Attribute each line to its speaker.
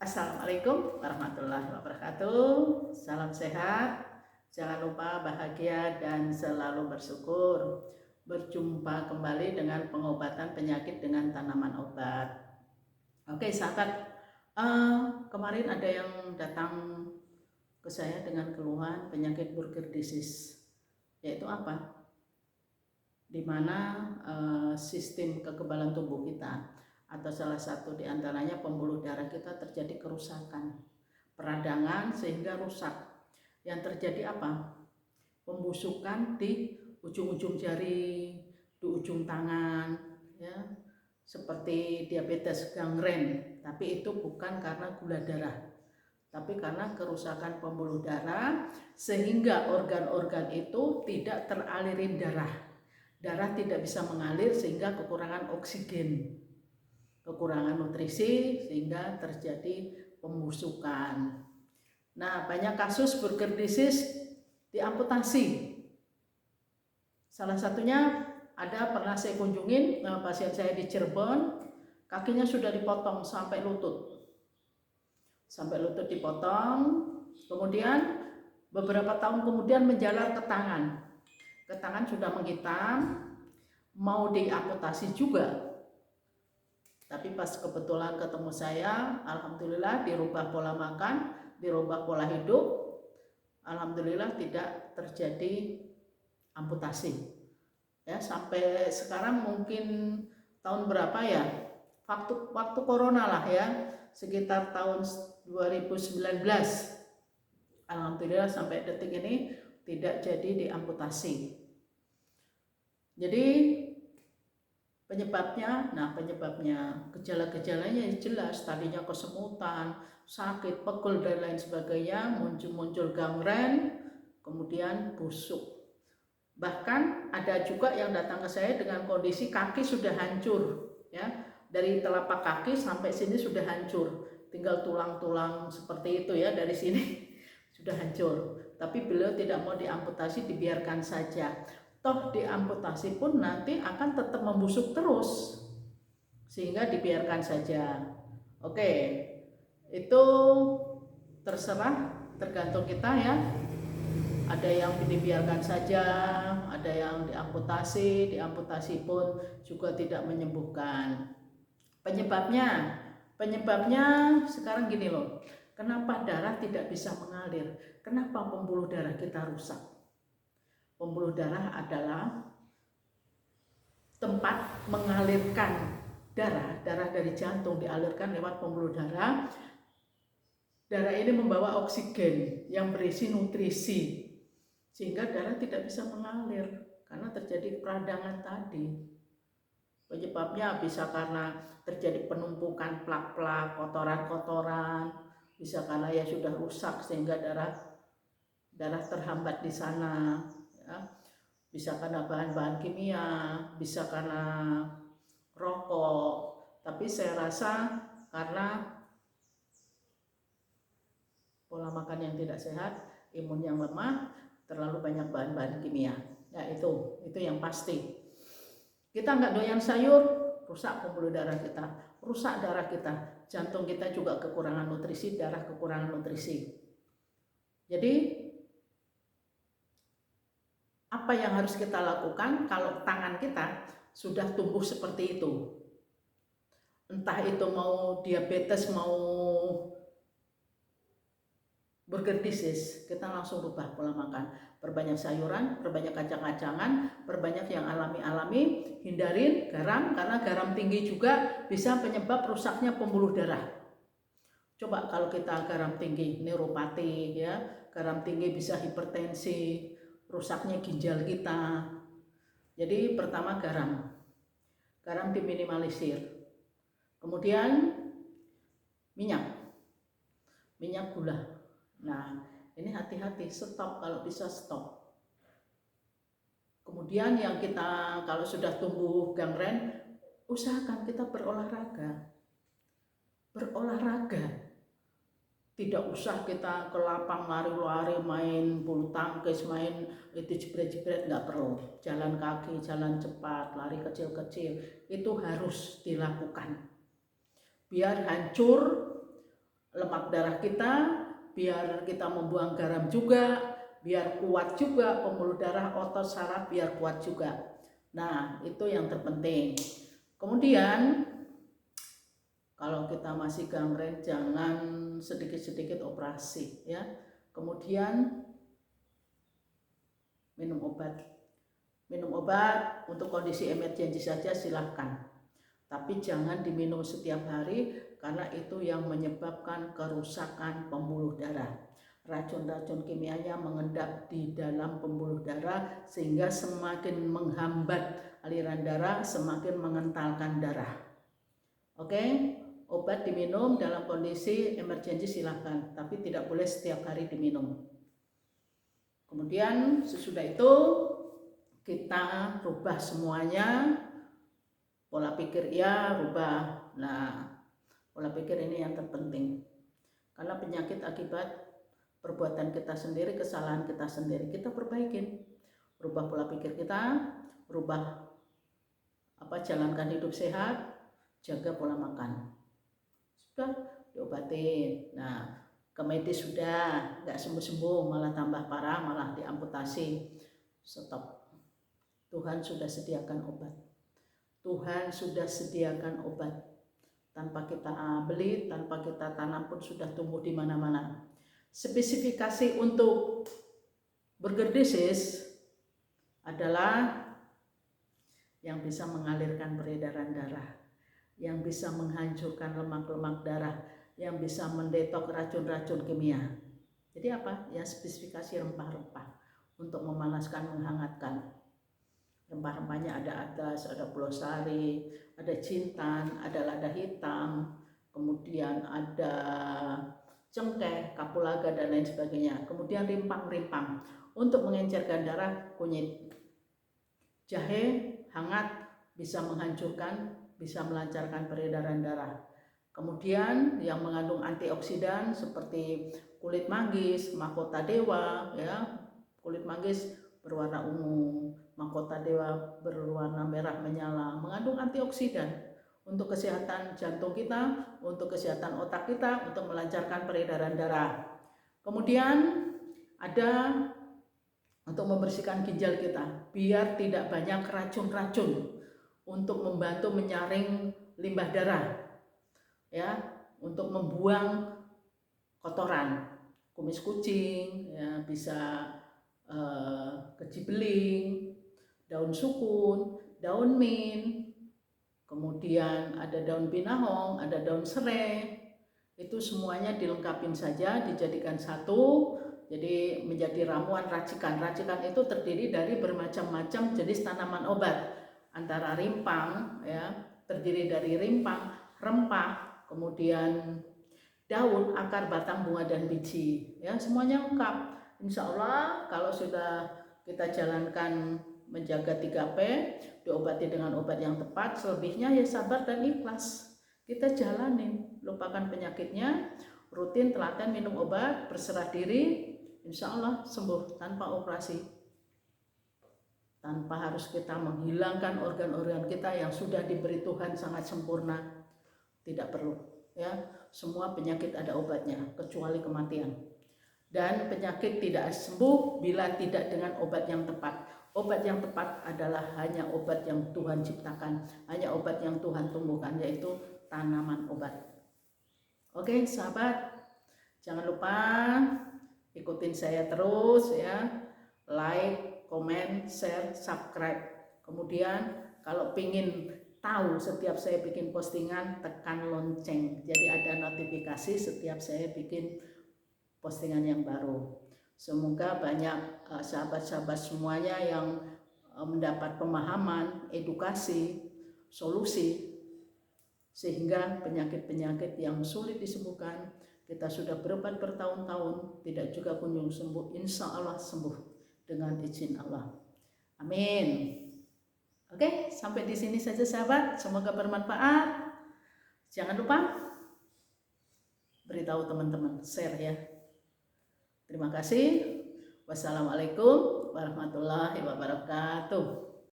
Speaker 1: Assalamualaikum warahmatullahi wabarakatuh. Salam sehat, jangan lupa bahagia dan selalu bersyukur. Berjumpa kembali dengan pengobatan penyakit dengan tanaman obat. Oke sahabat, kemarin ada yang datang ke saya dengan keluhan penyakit Burger disease, yaitu apa? Dimana sistem kekebalan tubuh kita atau salah satu diantaranya pembuluh darah kita terjadi kerusakan, peradangan sehingga rusak. Yang terjadi apa? Pembusukan di ujung-ujung jari, di ujung tangan, ya, seperti diabetes gangren. Tapi itu bukan karena gula darah, tapi karena kerusakan pembuluh darah sehingga organ-organ itu tidak teralirin darah. Darah tidak bisa mengalir sehingga kekurangan oksigen, kekurangan nutrisi sehingga terjadi pembusukan. Nah, banyak kasus Burger disease diamputasi. Salah satunya ada pernah saya kunjungin pasien saya di Cirebon, kakinya sudah dipotong sampai lutut. Sampai lutut dipotong, kemudian beberapa tahun kemudian menjalar ke tangan. Ke tangan sudah menghitam, mau diamputasi juga. Tapi pas kebetulan ketemu saya, alhamdulillah dirubah pola makan, dirubah pola hidup, alhamdulillah tidak terjadi amputasi. Ya, sampai sekarang mungkin tahun berapa ya? Waktu corona lah ya, sekitar tahun 2019. Alhamdulillah sampai detik ini tidak jadi diamputasi. Jadi penyebabnya, gejala-gejalanya jelas, tadinya kesemutan, sakit, pegel dan lain sebagainya, muncul gangren, kemudian busuk. Bahkan ada juga yang datang ke saya dengan kondisi kaki sudah hancur, ya, dari telapak kaki sampai sini sudah hancur, tinggal tulang-tulang seperti itu ya, dari sini sudah hancur. Tapi beliau tidak mau diamputasi, dibiarkan saja. Toh diamputasi pun nanti akan tetap membusuk terus, sehingga dibiarkan saja. Oke, itu terserah, tergantung kita ya. Ada yang dibiarkan saja, ada yang diamputasi pun juga tidak menyembuhkan. Penyebabnya sekarang gini loh, kenapa darah tidak bisa mengalir? Kenapa pembuluh darah kita rusak? Pembuluh darah adalah tempat mengalirkan darah dari jantung dialirkan lewat pembuluh darah. Darah ini membawa oksigen yang berisi nutrisi, sehingga darah tidak bisa mengalir karena terjadi peradangan tadi. Penyebabnya bisa karena terjadi penumpukan plak-plak, kotoran-kotoran, bisa karena ya sudah rusak sehingga darah terhambat di sana, ya. Bisa karena bahan-bahan kimia, bisa karena rokok. Tapi saya rasa karena pola makan yang tidak sehat, imun yang lemah, terlalu banyak bahan-bahan kimia. Ya itu yang pasti. Kita nggak doyan sayur, rusak pembuluh darah kita, rusak darah kita, jantung kita juga kekurangan nutrisi, darah kekurangan nutrisi. Jadi apa yang harus kita lakukan kalau tangan kita sudah tumbuh seperti itu? Entah itu mau diabetes, mau Burger disease, kita langsung rubah pola makan. Perbanyak sayuran, perbanyak kacang-kacangan, perbanyak yang alami-alami, hindarin garam, karena garam tinggi juga bisa penyebab rusaknya pembuluh darah. Coba kalau kita garam tinggi, neuropati ya, garam tinggi bisa hipertensi, rusaknya ginjal kita. Jadi pertama garam diminimalisir. Kemudian minyak gula. Nah ini hati-hati, stop kalau bisa stop. Kemudian yang kita kalau sudah tumbuh gangren, usahakan kita berolahraga. Tidak usah kita ke lapang lari-lari, main bulu tangkis, main itu jebret-jebret, nggak perlu. Jalan kaki, jalan cepat, lari kecil-kecil, itu harus dilakukan biar hancur lemak darah kita, biar kita membuang garam juga, biar kuat juga pembuluh darah, otot saraf biar kuat juga. Nah, itu yang terpenting. Kemudian kalau kita masih gangren, jangan sedikit-sedikit operasi ya. Kemudian minum obat. Minum obat untuk kondisi emergensi saja silahkan. Tapi jangan diminum setiap hari karena itu yang menyebabkan kerusakan pembuluh darah. Racun-racun kimianya mengendap di dalam pembuluh darah sehingga semakin menghambat aliran darah, semakin mengentalkan darah. Oke, obat diminum dalam kondisi emergensi silahkan, tapi tidak boleh setiap hari diminum. Kemudian sesudah itu kita rubah semuanya, pola pikir ya rubah. Nah, pola pikir ini yang terpenting, karena penyakit akibat perbuatan kita sendiri, kesalahan kita sendiri, kita perbaikin. Rubah pola pikir kita, rubah jalankan hidup sehat, jaga pola makan. Sudah diobatin. Nah, ke medis sudah nggak sembuh-sembuh, malah tambah parah, malah diamputasi. Stop. Tuhan sudah sediakan obat. Tuhan sudah sediakan obat. Tanpa kita beli, tanpa kita tanam pun sudah tumbuh di mana-mana. Spesifikasi untuk burger disease adalah yang bisa mengalirkan peredaran darah, yang bisa menghancurkan lemak-lemak darah, yang bisa mendetok racun-racun kimia. Jadi apa? Ya spesifikasi rempah-rempah untuk memanaskan, menghangatkan. Rempah-rempahnya ada adas, ada pulau sari, ada jintan, ada lada hitam, kemudian ada cengkeh, kapulaga dan lain sebagainya. Kemudian rimpang-rimpang untuk mengencerkan darah, kunyit. Jahe hangat bisa menghancurkan, bisa melancarkan peredaran darah. Kemudian yang mengandung antioksidan seperti kulit manggis, mahkota dewa ya. Kulit manggis berwarna ungu, mahkota dewa berwarna merah menyala, mengandung antioksidan untuk kesehatan jantung kita, untuk kesehatan otak kita, untuk melancarkan peredaran darah. Kemudian ada untuk membersihkan ginjal kita biar tidak banyak racun-racun, untuk membantu menyaring limbah darah ya, untuk membuang kotoran, kumis kucing ya, bisa keji beling, daun sukun, daun mint, kemudian ada daun pinahong, ada daun serai. Itu semuanya dilengkapin saja, dijadikan satu, jadi menjadi ramuan racikan. Racikan itu terdiri dari bermacam-macam jenis tanaman obat, antara rimpang ya, terdiri dari rimpang, rempah, kemudian daun, akar, batang, bunga dan biji ya, semuanya lengkap. Insya Allah kalau sudah kita jalankan menjaga 3P, diobati dengan obat yang tepat, selebihnya ya sabar dan ikhlas. Kita jalanin, lupakan penyakitnya, rutin telaten minum obat, berserah diri, insya Allah sembuh tanpa operasi, tanpa harus kita menghilangkan organ-organ kita yang sudah diberi Tuhan sangat sempurna. Tidak perlu ya, semua penyakit ada obatnya kecuali kematian. Dan penyakit tidak sembuh bila tidak dengan obat yang tepat. Obat yang tepat adalah hanya obat yang Tuhan ciptakan, hanya obat yang Tuhan tumbuhkan, yaitu tanaman obat. Oke sahabat, jangan lupa ikutin saya terus ya, like, comment, share, subscribe. Kemudian kalau pingin tahu setiap saya bikin postingan, tekan lonceng, jadi ada notifikasi setiap saya bikin postingan yang baru. Semoga banyak sahabat-sahabat semuanya yang mendapat pemahaman, edukasi, solusi, sehingga penyakit-penyakit yang sulit disembuhkan, kita sudah berobat bertahun-tahun tidak juga kunjung sembuh, insya Allah sembuh dengan izin Allah. Amin. Oke, sampai di sini saja sahabat, semoga bermanfaat. Jangan lupa beritahu teman-teman, share ya. Terima kasih. Wassalamualaikum warahmatullahi wabarakatuh.